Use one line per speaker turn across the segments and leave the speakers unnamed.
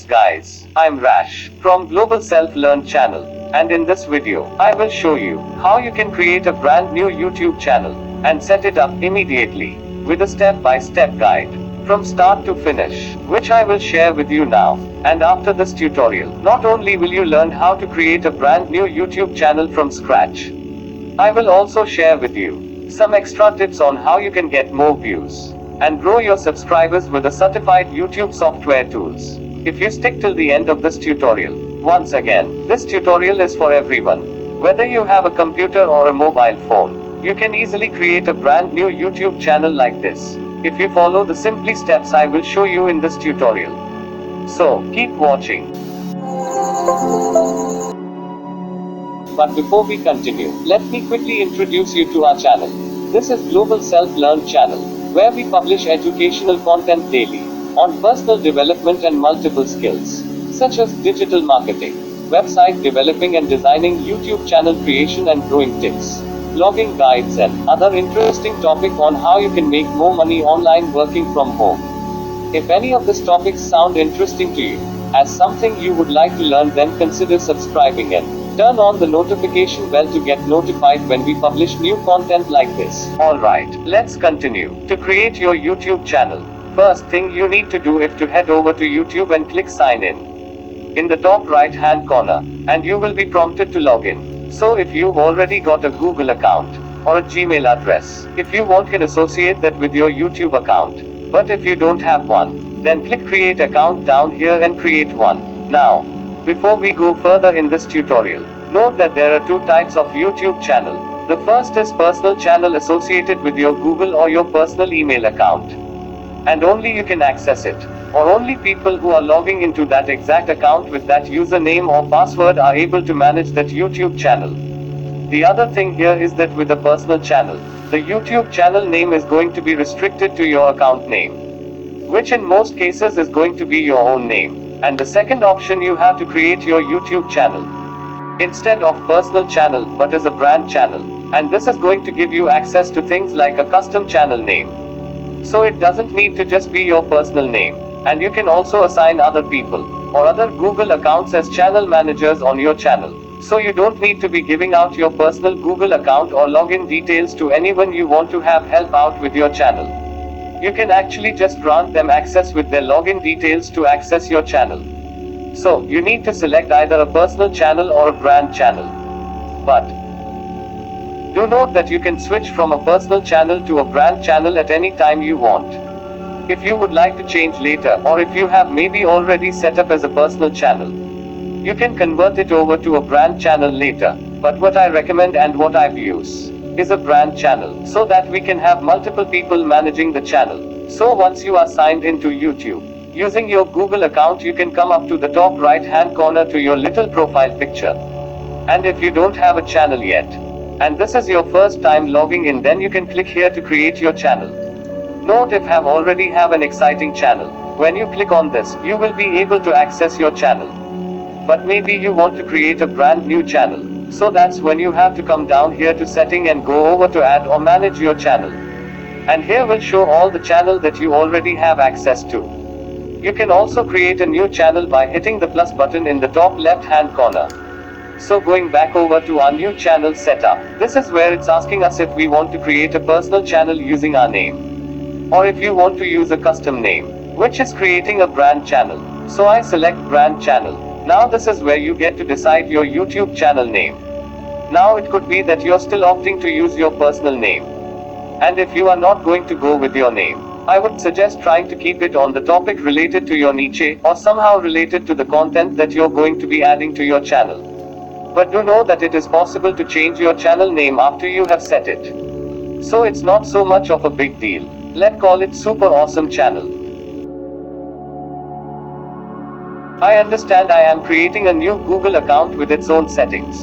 guys, I'm Rash from Global Self-Learn channel, and in this video, I will show you how you can create a brand new YouTube channel and set it up immediately with a step-by-step guide from start to finish, which I will share with you now. And after this tutorial, not only will you learn how to create a brand new YouTube channel from scratch, I will also share with you some extra tips on how you can get more views and grow your subscribers with a certified YouTube software tools. If you stick till the end of this tutorial, once again, this tutorial is for everyone. Whether you have a computer or a mobile phone, you can easily create a brand new YouTube channel like this, if you follow the simple steps I will show you in this tutorial. So, keep watching. But before we continue, let me quickly introduce you to our channel. This is Global Self-Learn channel, where we publish educational content daily on personal development and multiple skills, such as digital marketing, website developing and designing, YouTube channel creation and growing tips, blogging guides and other interesting topic on how you can make more money online working from home. If any of these topics sound interesting to you, as something you would like to learn, then consider subscribing and turn on the notification bell to get notified when we publish new content like this. Alright, let's continue. To create your YouTube channel, first thing you need to do is to head over to YouTube and click sign in the top right hand corner, and you will be prompted to log in. So if you've already got a Google account or a Gmail address, if you want, can associate that with your YouTube account. But if you don't have one, then click create account down here and create one. Now, before we go further in this tutorial, note that there are two types of YouTube channel. The first is personal channel associated with your Google or your personal email account, and only you can access it, or only people who are logging into that exact account with that username or password are able to manage that YouTube channel. The other thing here is that with a personal channel, the YouTube channel name is going to be restricted to your account name, which in most cases is going to be your own name. And the second option, you have to create your YouTube channel instead of personal channel, but as a brand channel. And this is going to give you access to things like a custom channel name. So it doesn't need to just be your personal name. And you can also assign other people or other Google accounts as channel managers on your channel. So you don't need to be giving out your personal Google account or login details to anyone you want to have help out with your channel. You can actually just grant them access with their login details to access your channel. So, you need to select either a personal channel or a brand channel. But do note that you can switch from a personal channel to a brand channel at any time you want. If you would like to change later, or if you have maybe already set up as a personal channel, you can convert it over to a brand channel later. But what I recommend and what I've used is a brand channel, so that we can have multiple people managing the channel. So once you are signed into YouTube, using your Google account, you can come up to the top right hand corner to your little profile picture. And if you don't have a channel yet, and this is your first time logging in, then you can click here to create your channel. Note, if have already have an exciting channel, when you click on this, you will be able to access your channel. But maybe you want to create a brand new channel. So that's when you have to come down here to setting and go over to add or manage your channel. And here will show all the channel that you already have access to. You can also create a new channel by hitting the plus button in the top left hand corner. So going back over to our new channel setup, this is where it's asking us if we want to create a personal channel using our name, or if you want to use a custom name, which is creating a brand channel. So I select brand channel. Now this is where you get to decide your YouTube channel name. Now it could be that you're still opting to use your personal name. And if you are not going to go with your name, I would suggest trying to keep it on the topic related to your niche, or somehow related to the content that you're going to be adding to your channel. But do know that it is possible to change your channel name after you have set it. So it's not so much of a big deal. Let's call it Super Awesome Channel. I understand I am creating a new Google account with its own settings.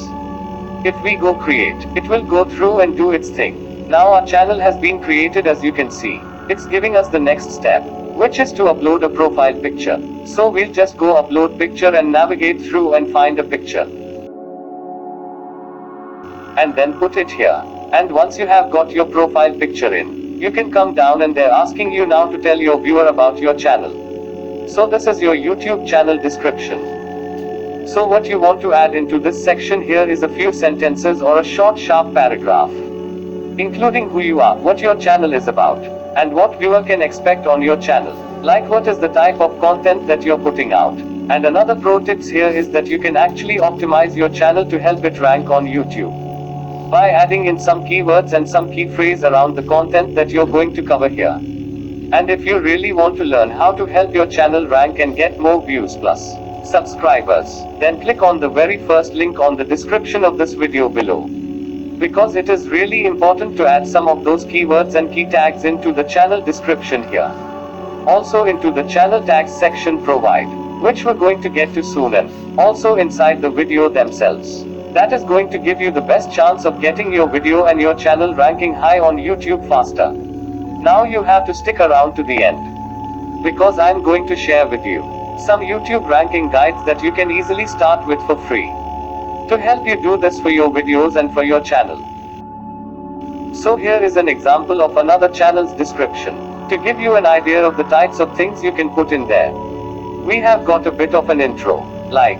If we go create, it will go through and do its thing. Now our channel has been created, as you can see. It's giving us the next step, which is to upload a profile picture. So we'll just go upload picture and navigate through and find a picture. And then put it here. And once you have got your profile picture in, you can come down and they're asking you now to tell your viewer about your channel. So this is your YouTube channel description. So what you want to add into this section here is a few sentences or a short sharp paragraph, including who you are, what your channel is about, and what viewer can expect on your channel. Like what is the type of content that you're putting out. And another pro tips here is that you can actually optimize your channel to help it rank on YouTube by adding in some keywords and some key phrase around the content that you're going to cover here. And if you really want to learn how to help your channel rank and get more views plus subscribers, then click on the very first link on the description of this video below. Because it is really important to add some of those keywords and key tags into the channel description here. Also into the channel tags section provide, which we're going to get to soon, and also inside the video themselves. That is going to give you the best chance of getting your video and your channel ranking high on YouTube faster. Now you have to stick around to the end, because I'm going to share with you some YouTube ranking guides that you can easily start with for free, to help you do this for your videos and for your channel. So here is an example of another channel's description, to give you an idea of the types of things you can put in there. We have got a bit of an intro, like,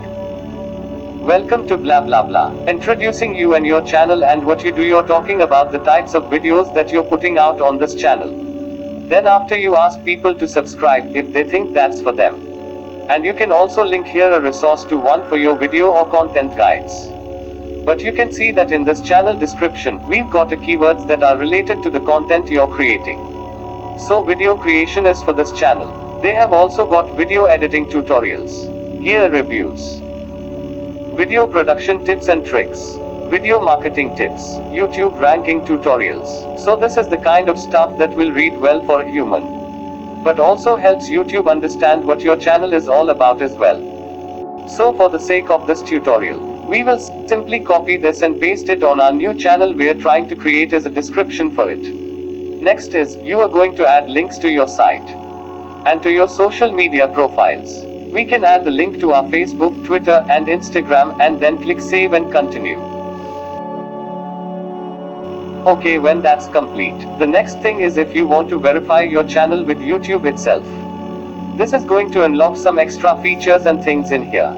welcome to blah blah blah, introducing you and your channel and what you do. You're talking about the types of videos that you're putting out on this channel. Then after you ask people to subscribe if they think that's for them. And you can also link here a resource to one for your video or content guides. But you can see that in this channel description, we've got the keywords that are related to the content you're creating. So video creation is for this channel. They have also got video editing tutorials, gear reviews, video production tips and tricks, video marketing tips, YouTube ranking tutorials. So this is the kind of stuff that will read well for a human, but also helps YouTube understand what your channel is all about as well. So for the sake of this tutorial, we will simply copy this and paste it on our new channel we are trying to create as a description for it. Next is, you are going to add links to your site and to your social media profiles. We can add the link to our Facebook, Twitter, and Instagram, and then click save and continue. Okay, when that's complete, the next thing is if you want to verify your channel with YouTube itself. This is going to unlock some extra features and things in here.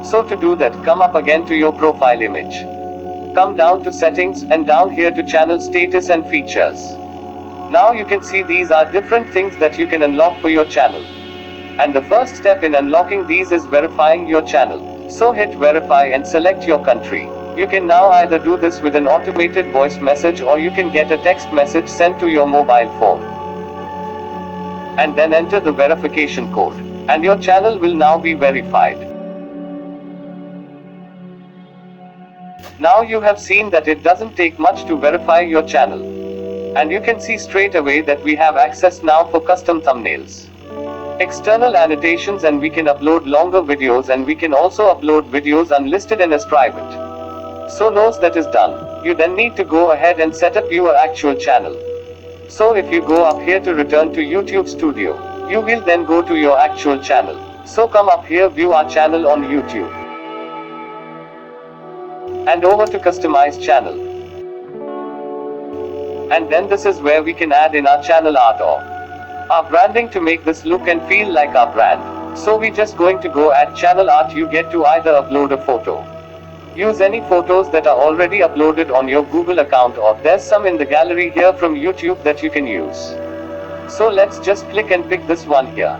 So to do that, come up again to your profile image. Come down to settings, and down here to channel status and features. Now you can see these are different things that you can unlock for your channel. And the first step in unlocking these is verifying your channel. So hit verify and select your country. You can now either do this with an automated voice message, or you can get a text message sent to your mobile phone. And then enter the verification code. And your channel will now be verified. Now you have seen that it doesn't take much to verify your channel. And you can see straight away that we have access now for custom thumbnails, external annotations, and we can upload longer videos, and we can also upload videos unlisted and as private. So once that is done, you then need to go ahead and set up your actual channel. So if you go up here to return to YouTube Studio, you will then go to your actual channel. So come up here, view our channel on YouTube, and over to customize channel. And then this is where we can add in our channel art or our branding to make this look and feel like our brand. So we just going to go add channel art. You get to either upload a photo, use any photos that are already uploaded on your Google account, or there's some in the gallery here from YouTube that you can use. So let's just click and pick this one here.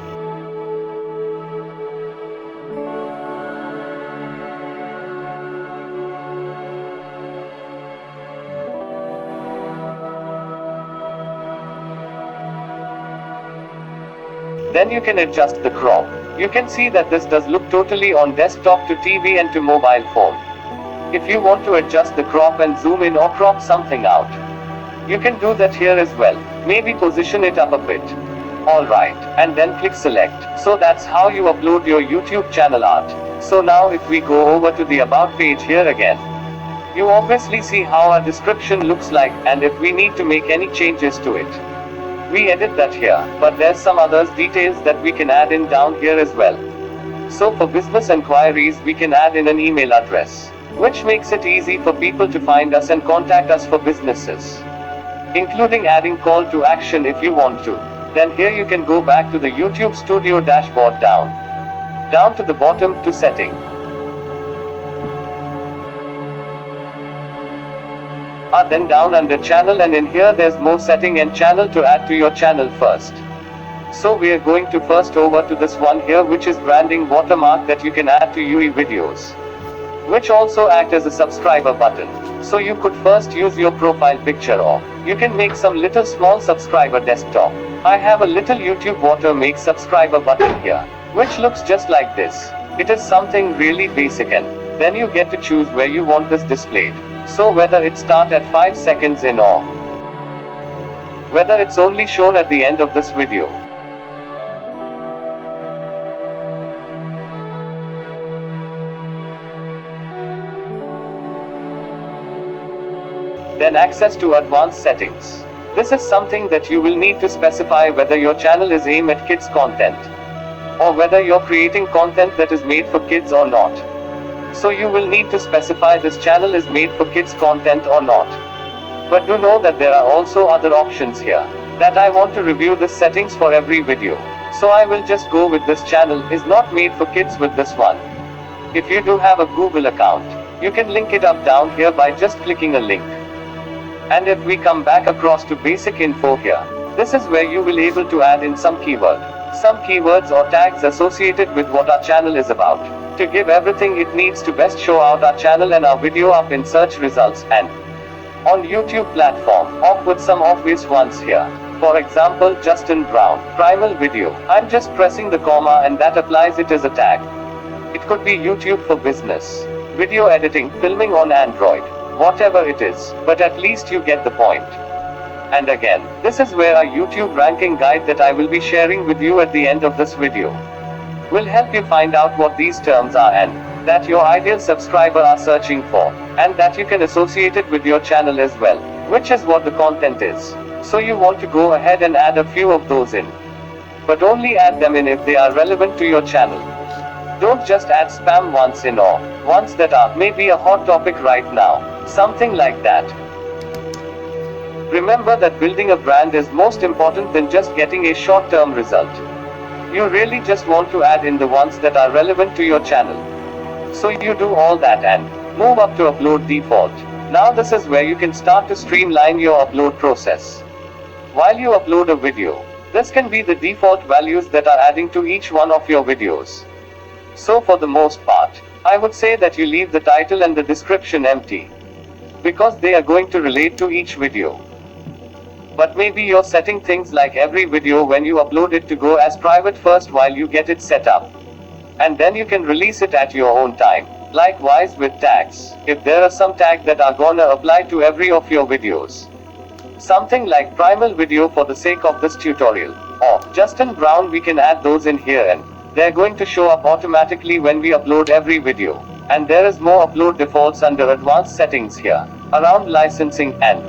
Then you can adjust the crop. You can see that this does look totally on desktop to TV and to mobile phone. If you want to adjust the crop and zoom in or crop something out, you can do that here as well. Maybe position it up a bit. Alright, and then click select. So that's how you upload your YouTube channel art. So now if we go over to the about page here again, you obviously see how our description looks like, and if we need to make any changes to it, we edit that here. But there's some others details that we can add in down here as well. So for business inquiries, we can add in an email address, which makes it easy for people to find us and contact us for businesses, including adding call to action if you want to. Then here you can go back to the YouTube Studio dashboard down to the bottom to setting. Then down under channel, and in here there's more setting and channel to add to your channel first. So we are going to first over to this one here, which is branding watermark that you can add to UE videos, which also act as a subscriber button. So you could first use your profile picture, or you can make some little small subscriber desktop. I have a little YouTube watermark subscriber button here, which looks just like this. It is something really basic, and then you get to choose where you want this displayed. So whether it start at 5 seconds in, or whether it's only shown at the end of this video. Then access to advanced settings. This is something that you will need to specify whether your channel is aimed at kids content, or whether you're creating content that is made for kids or not. So you will need to specify this channel is made for kids content or not. But do know that there are also other options here that I want to review the settings for every video. So I will just go with this channel is not made for kids with this one. If you do have a Google account, you can link it up down here by just clicking a link. And if we come back across to basic info here, this is where you will able to add in some keywords or tags associated with what our channel is about, to give everything it needs to best show out our channel and our video up in search results and on YouTube platform, off with some obvious ones here. For example, Justin Brown, Primal Video. I'm just pressing the comma and that applies it as a tag. It could be YouTube for business, video editing, filming on Android, whatever it is, but at least you get the point. And again, this is where our YouTube ranking guide that I will be sharing with you at the end of this video will help you find out what these terms are and that your ideal subscriber are searching for, and that you can associate it with your channel as well, which is what the content is. So you want to go ahead and add a few of those in, but only add them in if they are relevant to your channel. Don't just add spam ones in, or ones that are maybe a hot topic right now, something like that. Remember that building a brand is most important than just getting a short-term result. You really just want to add in the ones that are relevant to your channel. So you do all that and move up to upload default. Now this is where you can start to streamline your upload process. While you upload a video, this can be the default values that are adding to each one of your videos. So for the most part, I would say that you leave the title and the description empty, because they are going to relate to each video. But maybe you're setting things like every video when you upload it to go as private first while you get it set up. And then you can release it at your own time. Likewise with tags, if there are some tags that are gonna apply to every of your videos. Something like Primal Video for the sake of this tutorial, or Justin Brown, we can add those in here and they're going to show up automatically when we upload every video. And there is more upload defaults under advanced settings here, around licensing and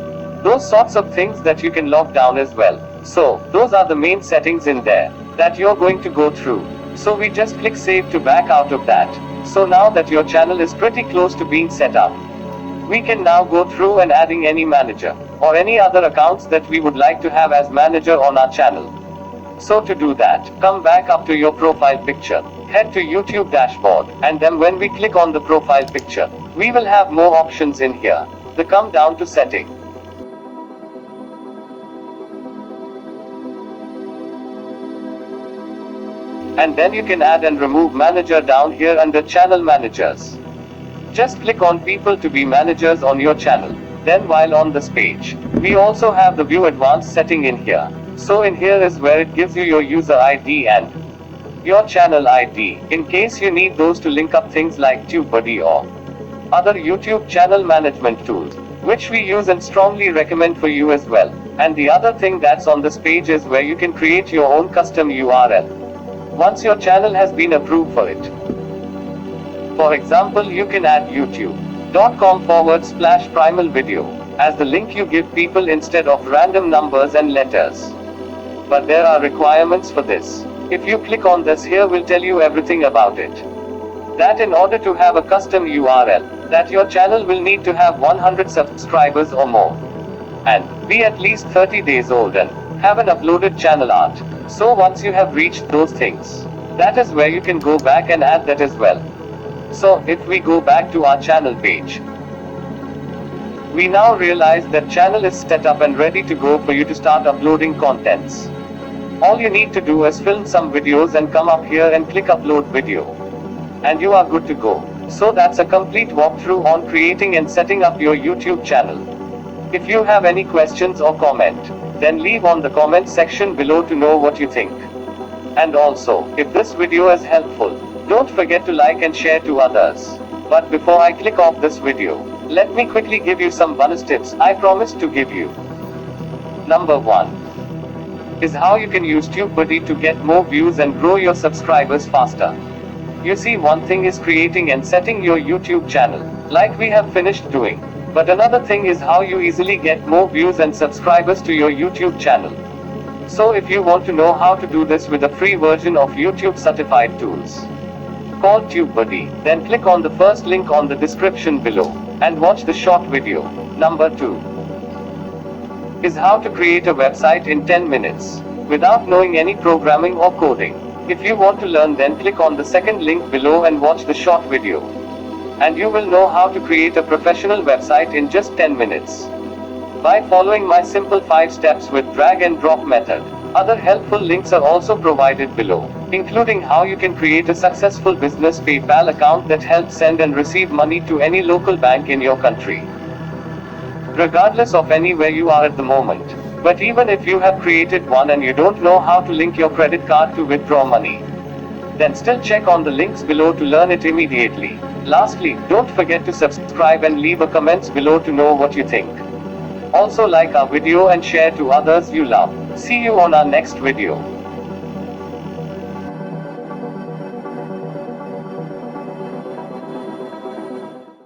those sorts of things that you can lock down as well. So, those are the main settings in there that you're going to go through. So we just click save to back out of that. So now that your channel is pretty close to being set up, we can now go through and adding any manager, or any other accounts that we would like to have as manager on our channel. So to do that, come back up to your profile picture, head to YouTube dashboard, and then when we click on the profile picture, we will have more options in here. They come down to setting. And then you can add and remove manager down here under channel managers. Just click on people to be managers on your channel. Then while on this page, we also have the view advanced setting in here. So in here is where it gives you your user ID and your channel ID, in case you need those to link up things like TubeBuddy or other YouTube channel management tools, which we use and strongly recommend for you as well. And the other thing that's on this page is where you can create your own custom URL once your channel has been approved for it. For example, you can add youtube.com/primal video as the link you give people instead of random numbers and letters. But there are requirements for this. If you click on this here, will tell you everything about it. That in order to have a custom URL, that your channel will need to have 100 subscribers or more, and be at least 30 days old and haven't uploaded channel art. So once you have reached those things, that is where you can go back and add that as well. So if we go back to our channel page, we now realize that channel is set up and ready to go for you to start uploading contents. All you need to do is film some videos and come up here and click upload video. And you are good to go. So that's a complete walkthrough on creating and setting up your YouTube channel. If you have any questions or comment, then leave on the comment section below to know what you think. And also, if this video is helpful, don't forget to like and share to others. But before I click off this video, let me quickly give you some bonus tips I promised to give you. Number 1 is how you can use TubeBuddy to get more views and grow your subscribers faster. You see, one thing is creating and setting your YouTube channel, like we have finished doing. But another thing is how you easily get more views and subscribers to your YouTube channel. So if you want to know how to do this with a free version of YouTube certified tools called TubeBuddy, then click on the first link on the description below and watch the short video. Number 2 is how to create a website in 10 minutes without knowing any programming or coding. If you want to learn, then click on the second link below and watch the short video. And you will know how to create a professional website in just 10 minutes. By following my simple 5 steps with drag and drop method. Other helpful links are also provided below, including how you can create a successful business PayPal account that helps send and receive money to any local bank in your country, regardless of anywhere you are at the moment. But even if you have created one and you don't know how to link your credit card to withdraw money, then still check on the links below to learn it immediately. Lastly, don't forget to subscribe and leave a comments below to know what you think. Also like our video and share to others you love. See you on our next video.